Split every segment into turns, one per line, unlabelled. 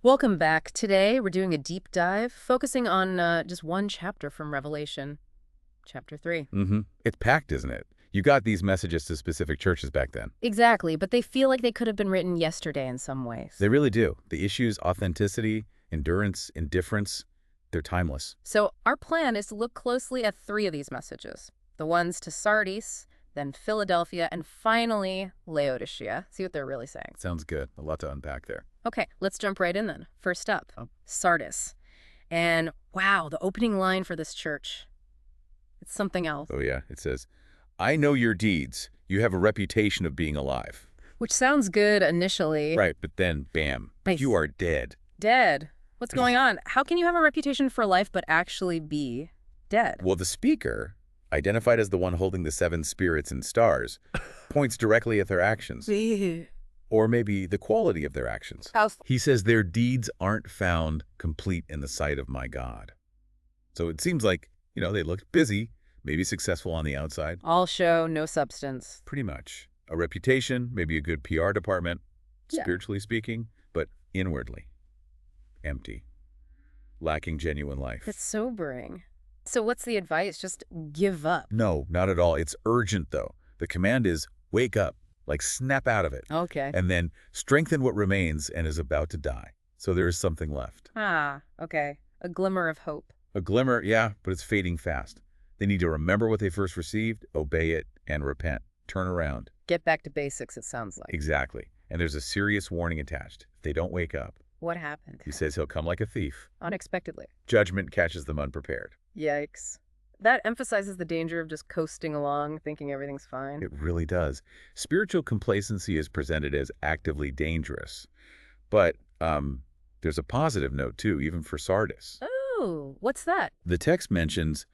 Welcome back. Today, we're doing a deep dive, focusing on just one chapter from Revelation, chapter 3.
It's packed, isn't it? You got these messages to specific churches back then.
Exactly, but they feel like they could have been written yesterday in some ways.
They really do. The issues, authenticity, endurance, indifference, they're timeless.
So our plan is to look closely at three of these messages. The ones to Sardis, then Philadelphia, and finally Laodicea. See what they're really saying.
Sounds good. A lot to unpack there.
Okay, let's jump right in then. First up, Sardis. And wow, the opening line for this church. It's something else.
Oh yeah, it says, I know your deeds. You have a reputation of being alive.
Which sounds good initially.
Right, but then, bam,
Nice.
you are dead.
Dead. What's going on? How can you have a reputation for life but actually be dead?
Well, the speaker, identified as the one holding the seven spirits and stars, points directly at their actions. Or maybe the quality of their actions. He says their deeds aren't found complete in the sight of my God. So it seems like, they looked busy, maybe successful on the outside.
All show, no substance.
Pretty much. A reputation, maybe a good PR department,
Yeah.
spiritually speaking, but inwardly empty, lacking genuine life.
It's sobering. So what's the advice? Just give up.
No, not at all. It's urgent, though. The command is wake up, like snap out of it,
Okay.
and then strengthen what remains and is about to die. So there is something left.
Okay. A glimmer of hope.
A glimmer, yeah, but it's fading fast. They need to remember what they first received, obey it, and repent. Turn around.
Get back to basics, it sounds like.
Exactly. And there's a serious warning attached. If they don't wake up,
What happened?
he says he'll come like a thief.
Unexpectedly.
Judgment catches them unprepared.
Yikes. That emphasizes the danger of just coasting along, thinking everything's fine.
It really does. Spiritual complacency is presented as actively dangerous. But there's a positive note, too, even for Sardis.
Oh, what's that?
The text mentions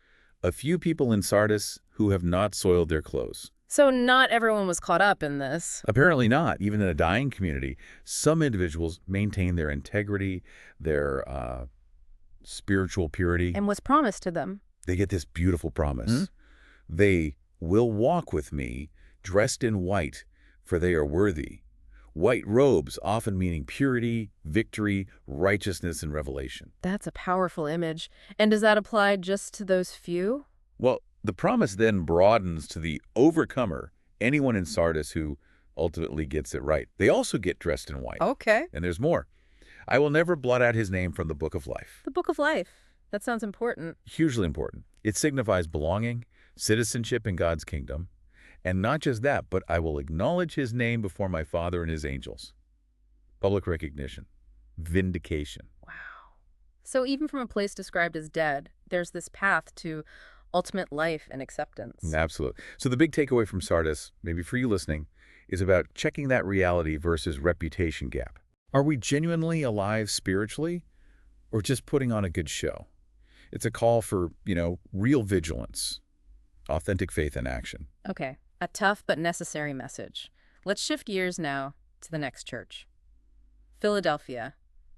a few people in Sardis who have not soiled their clothes.
So not everyone was caught up in this.
Apparently not. Even in a dying community, some individuals maintain their integrity, their spiritual purity.
And was promised to them.
They get this beautiful promise. They will walk with me dressed in white, for they are worthy. White robes, often meaning purity, victory, righteousness, and revelation.
That's a powerful image. And does that apply just to those few?
Well, the promise then broadens to the overcomer, anyone in Sardis who ultimately gets it right. They also get dressed in white.
Okay.
And there's more. I will never blot out his name from the book of life.
The Book of Life. That sounds important.
Hugely important. It signifies belonging, citizenship in God's kingdom. And not just that, but I will acknowledge his name before my Father and his angels. Public recognition. Vindication.
Wow. So even from a place described as dead, there's this path to ultimate life and acceptance.
Absolutely. So the big takeaway from Sardis, maybe for you listening, is about checking that reality versus reputation gap. Are we genuinely alive spiritually, or just putting on a good show? It's a call for, real vigilance, authentic faith in action.
Okay. A tough but necessary message. Let's shift gears now to the next church. Philadelphia.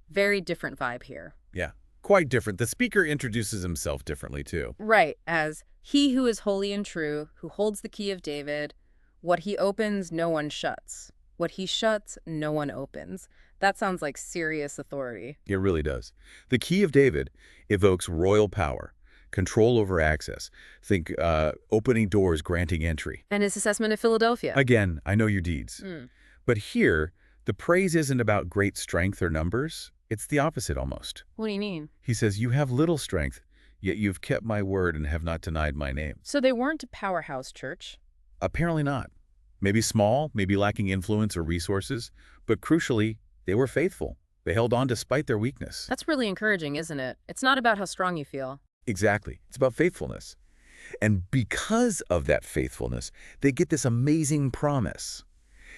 Very different vibe here.
Yeah, quite different. The speaker introduces himself differently, too.
Right, as he who is holy and true, who holds the key of David. What he opens, no one shuts. What he shuts, no one opens. That sounds like serious authority.
It really does. The key of David evokes royal power, control over access. Think opening doors, granting entry.
And his assessment of Philadelphia.
Again, I know your deeds. But here, the praise isn't about great strength or numbers. It's the opposite almost.
What do you mean?
He says, you have little strength, yet you've kept my word and have not denied my name.
So they weren't a powerhouse church.
Apparently not. Maybe small, maybe lacking influence or resources, but crucially, they were faithful. They held on despite their weakness.
That's really encouraging, isn't it? It's not about how strong you feel.
Exactly. It's about faithfulness. And because of that faithfulness, they get this amazing promise.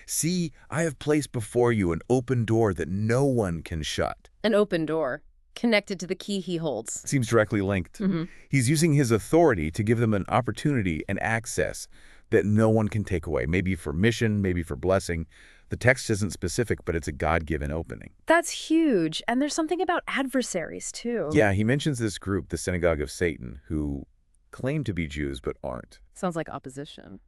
See, I have placed before you an open door that no one can shut.
An open door, connected to the key he holds.
Seems directly linked. He's using his authority to give them an opportunity and access that no one can take away, maybe for mission, maybe for blessing. The text isn't specific, but it's a God-given opening.
That's huge. And there's something about adversaries, too.
Yeah, he mentions this group, the Synagogue of Satan, who claim to be Jews but aren't.
Sounds like opposition.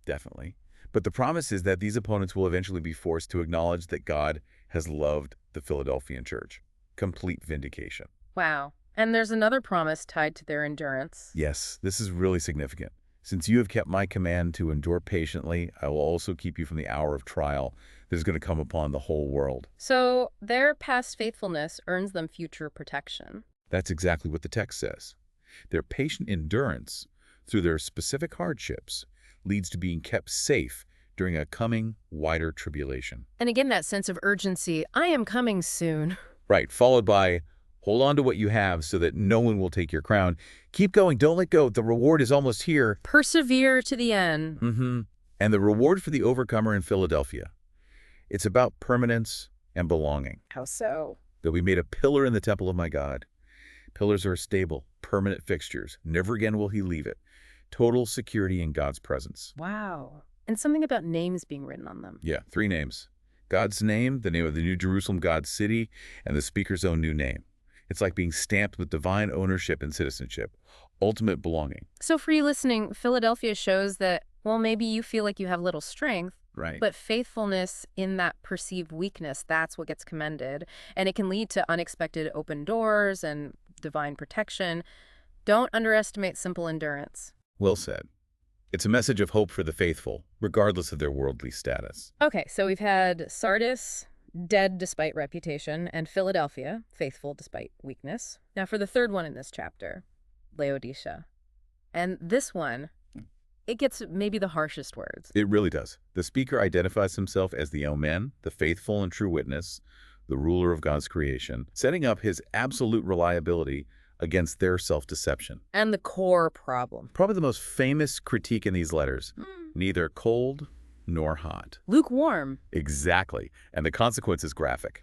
Definitely. But the promise is that these opponents will eventually be forced to acknowledge that God has loved the Philadelphian church. complete vindication.
Wow. And there's another promise tied to their endurance.
Yes, this is really significant. Since you have kept my command to endure patiently, I will also keep you from the hour of trial that is going to come upon the whole world.
So their past faithfulness earns them future protection.
That's exactly what the text says. Their patient endurance through their specific hardships leads to being kept safe during a coming wider tribulation.
And again, that sense of urgency, I am coming soon.
Right, followed by, hold on to what you have so that no one will take your crown. Keep going, don't let go. The reward is almost here.
Persevere to the end.
And the reward for the overcomer in Philadelphia. It's about permanence and belonging.
How so?
They'll be made a pillar in the temple of my God. Pillars are stable, permanent fixtures. Never again will he leave it. Total security in God's presence.
Wow. And something about names being written on them.
Yeah, 3 names. God's name, the name of the New Jerusalem, God's city, and the speaker's own new name. It's like being stamped with divine ownership and citizenship, ultimate belonging.
So for you listening, Philadelphia shows that, well, maybe you feel like you have little strength,
Right.
but faithfulness in that perceived weakness, that's what gets commended. And it can lead to unexpected open doors and divine protection. Don't underestimate simple endurance.
Well said. It's a message of hope for the faithful, regardless of their worldly status.
Okay, so we've had Sardis, dead despite reputation, and Philadelphia, faithful despite weakness. Now for the third one in this chapter, Laodicea. And this one, it gets maybe the harshest words.
It really does. The speaker identifies himself as the Omen, the faithful and true witness, the ruler of God's creation, setting up his absolute reliability against their self-deception.
And the core problem.
Probably the most famous critique in these letters, neither cold nor hot.
Lukewarm.
Exactly. And the consequence is graphic.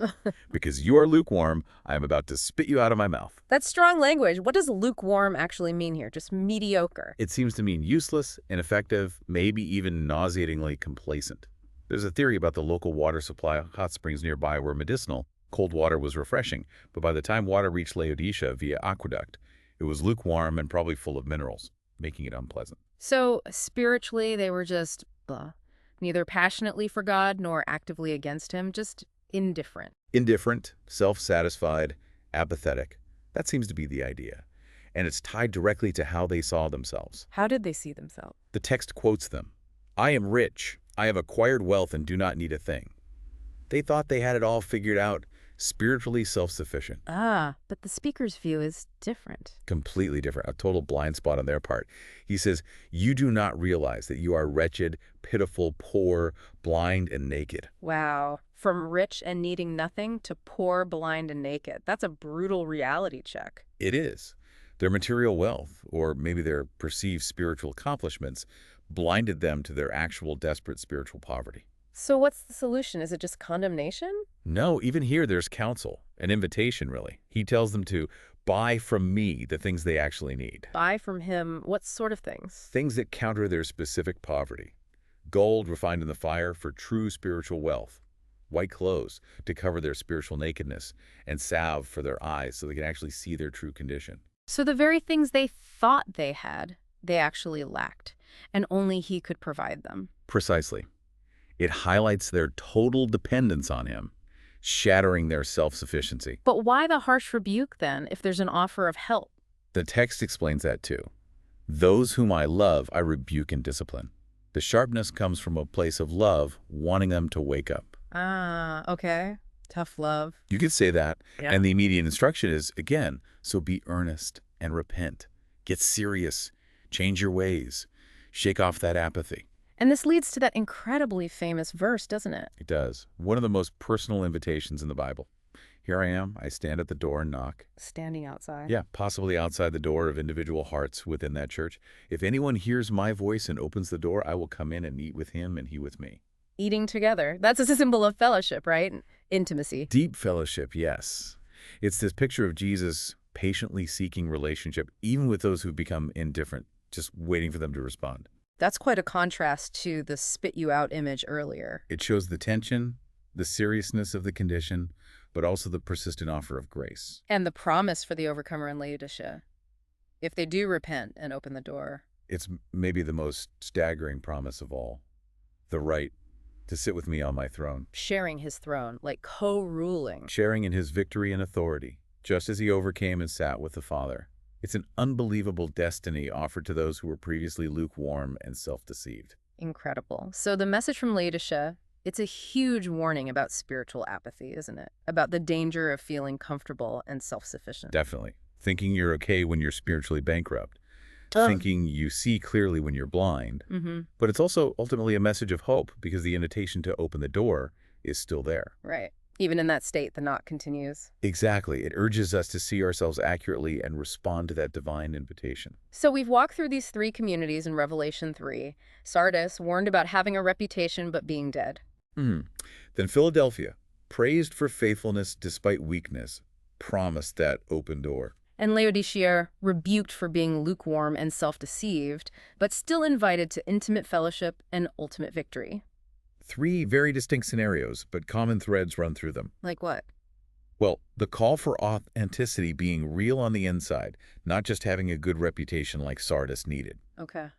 Because you are lukewarm, I am about to spit you out of my mouth.
That's strong language. What does lukewarm actually mean here? Just mediocre.
It seems to mean useless, ineffective, maybe even nauseatingly complacent. There's a theory about the local water supply. Hot springs nearby were medicinal. Cold water was refreshing. But by the time water reached Laodicea via aqueduct, it was lukewarm and probably full of minerals, making it unpleasant.
So spiritually, they were just blah. Neither passionately for God nor actively against him, just indifferent.
Indifferent, self-satisfied, apathetic. That seems to be the idea. And it's tied directly to how they saw themselves.
How did they see themselves?
The text quotes them. I am rich. I have acquired wealth and do not need a thing. They thought they had it all figured out, spiritually self-sufficient.
But the speaker's view is different.
Completely different, a total blind spot on their part. He says, you do not realize that you are wretched, pitiful, poor, blind, and naked.
Wow. From rich and needing nothing to poor, blind, and naked. That's a brutal reality check.
It is. Their material wealth, or maybe their perceived spiritual accomplishments, blinded them to their actual desperate spiritual poverty.
So what's the solution? Is it just condemnation?
No, even here there's counsel, an invitation really. He tells them to buy from me the things they actually need.
Buy from him what sort of things?
Things that counter their specific poverty. Gold refined in the fire for true spiritual wealth. White clothes to cover their spiritual nakedness. And salve for their eyes so they can actually see their true condition.
So the very things they thought they had, they actually lacked. And only he could provide them.
Precisely. It highlights their total dependence on him, shattering their self-sufficiency.
But why the harsh rebuke, then, if there's an offer of help?
The text explains that too. Those whom I love, I rebuke and discipline. The sharpness comes from a place of love, wanting them to wake up.
Okay. Tough love.
You could say that.
Yeah.
And the immediate instruction is, again, so be earnest and repent. Get serious. Change your ways. Shake off that apathy.
And this leads to that incredibly famous verse, doesn't it?
It does. One of the most personal invitations in the Bible. Here I am. I stand at the door and knock.
Standing outside.
Yeah, possibly outside the door of individual hearts within that church. If anyone hears my voice and opens the door, I will come in and eat with him and he with me.
Eating together. That's a symbol of fellowship, right? Intimacy.
Deep fellowship, yes. It's this picture of Jesus patiently seeking relationship, even with those who've become indifferent, just waiting for them to respond.
That's quite a contrast to the spit you out image earlier.
It shows the tension, the seriousness of the condition, but also the persistent offer of grace.
And the promise for the overcomer in Laodicea. If they do repent and open the door.
It's maybe the most staggering promise of all. The right To sit with me on my throne.
Sharing his throne, like co-ruling.
Sharing in his victory and authority, just as he overcame and sat with the Father. It's an unbelievable destiny offered to those who were previously lukewarm and self-deceived.
Incredible. So the message from Laodicea, it's a huge warning about spiritual apathy, isn't it? About the danger of feeling comfortable and self-sufficient.
Definitely. Thinking you're okay when you're spiritually bankrupt.
Ugh.
Thinking you see clearly when you're blind. But it's also ultimately a message of hope because the invitation to open the door is still there.
Right. Even in that state, the knock continues.
Exactly. It urges us to see ourselves accurately and respond to that divine invitation.
So we've walked through these three communities in Revelation 3. Sardis, warned about having a reputation but being dead.
Then Philadelphia, praised for faithfulness despite weakness, promised that open door.
And Laodicea, rebuked for being lukewarm and self-deceived, but still invited to intimate fellowship and ultimate victory.
Three very distinct scenarios, but common threads run through them.
Like what?
Well, the call for authenticity being real on the inside, not just having a good reputation like Sardis needed.
Okay.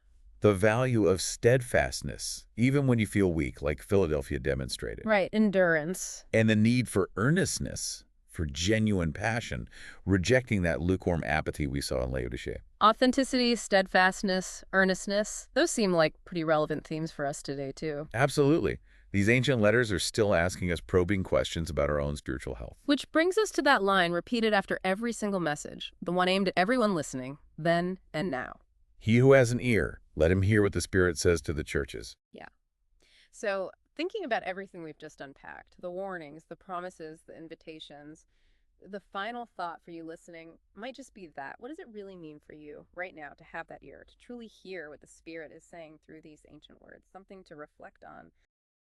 The value of steadfastness, even when you feel weak, like Philadelphia demonstrated.
Right, endurance.
And the need for earnestness, for genuine passion, rejecting that lukewarm apathy we saw in Laodicea.
Authenticity, steadfastness, earnestness, those seem like pretty relevant themes for us today, too.
Absolutely. These ancient letters are still asking us probing questions about our own spiritual health.
Which brings us to that line repeated after every single message, the one aimed at everyone listening, then and now.
He who has an ear, let him hear what the Spirit says to the churches.
Yeah. So, thinking about everything we've just unpacked, the warnings, the promises, the invitations, the final thought for you listening might just be that. What does it really mean for you right now to have that ear, to truly hear what the Spirit is saying through these ancient words? Something to reflect on.